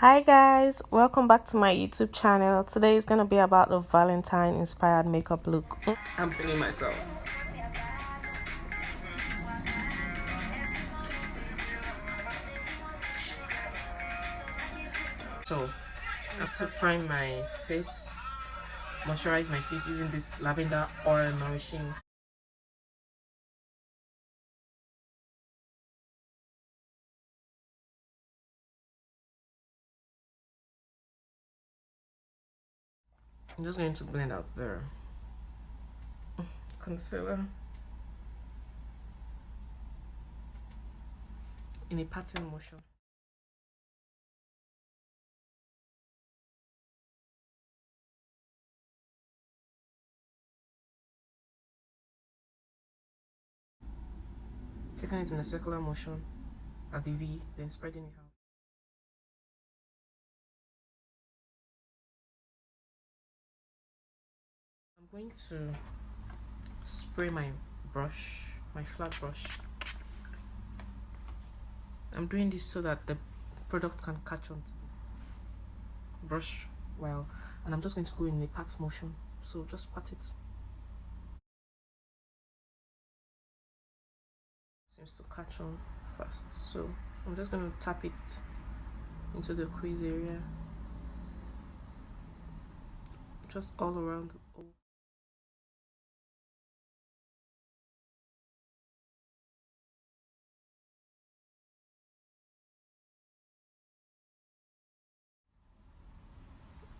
Hi guys, welcome back to my YouTube channel. Today is going to be about the Valentine inspired makeup look. I'm feeling myself. So, I have to prime my face, moisturize my face using this lavender oil nourishing. I'm just going to blend out the concealer in a pattern motion. Taking it in a circular motion at the V, then spreading it out. I'm going to spray my brush, my flat brush. I'm doing this so that the product can catch on to the brush well, and I'm just going to go in a pat motion, so just pat it. Seems to catch on fast, so I'm just going to tap it into the crease area, just all around the bowl.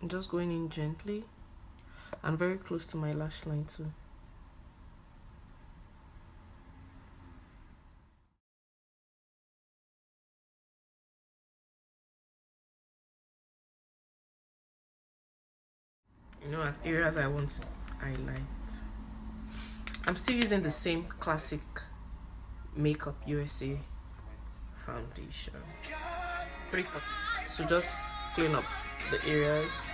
I'm just going in gently and very close to my lash line too. You know, at areas I want to highlight. I'm still using the same classic Makeup USA foundation, 340. So just clean up the areas.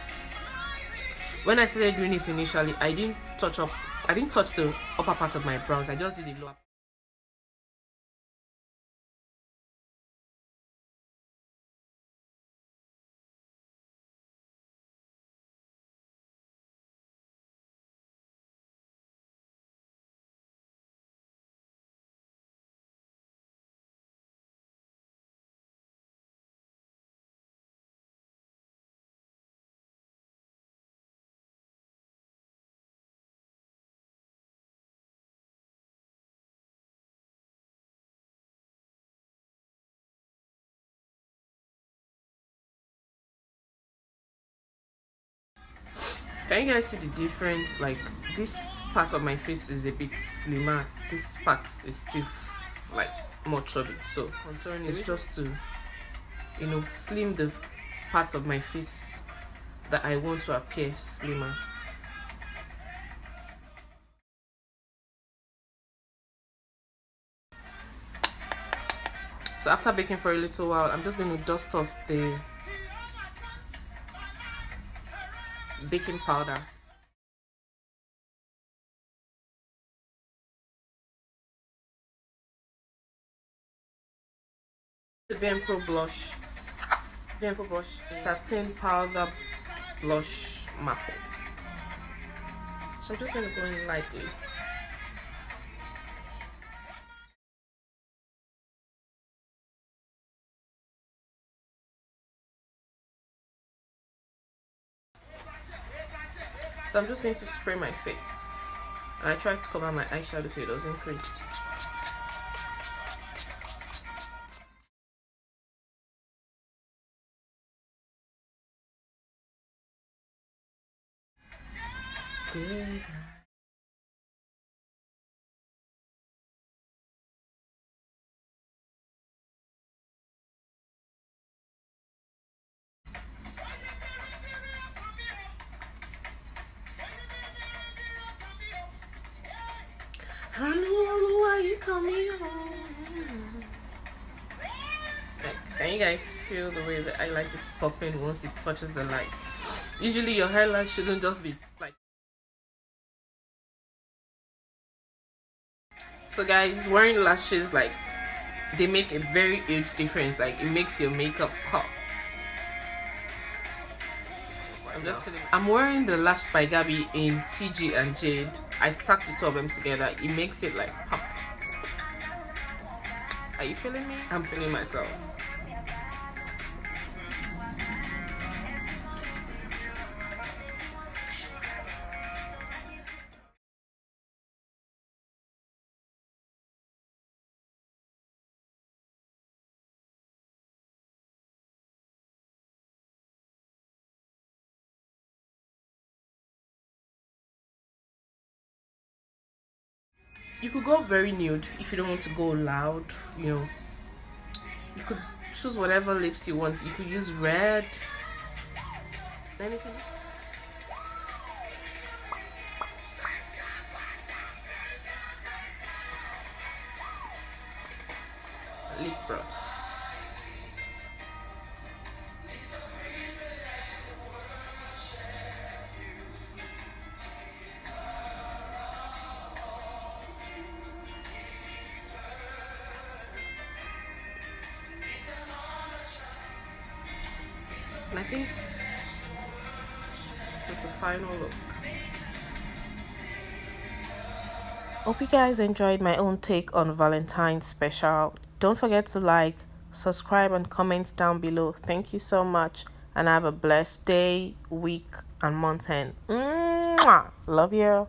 When I started doing this initially, I didn't touch the upper part of my brows. I just did the lower. Can you guys see the difference? Like, this part of my face is a bit slimmer. This part is still like more chubby. So contouring is just to, you know, slim the parts of my face that I want to appear slimmer. So after baking for a little while, I'm just going to dust off the baking powder. The BMpro blush, satin powder blush maple. So I'm just going to go in lightly. So I'm just going to spray my face, and I try to cover my eyeshadow so it doesn't crease. I know why you call me home. Can you guys feel the way the highlight is popping once it touches the light? Usually your highlight shouldn't just be like. So guys, wearing lashes, like, they make a very huge difference. Like, it makes your makeup pop. I'm wearing the Lash by Garbie in CG and Jade. I stuck the two of them together. It makes it like pop. Are you feeling me? I'm feeling myself. You could go very nude if you don't want to go loud, you know. You could choose whatever lips you want. You could use red. Anything. Lip brush. And I think this is the final look. Hope you guys enjoyed my own take on Valentine's special. Don't forget to like, subscribe, and comment down below. Thank you so much, and have a blessed day, week, and month end. Mwah! Love you.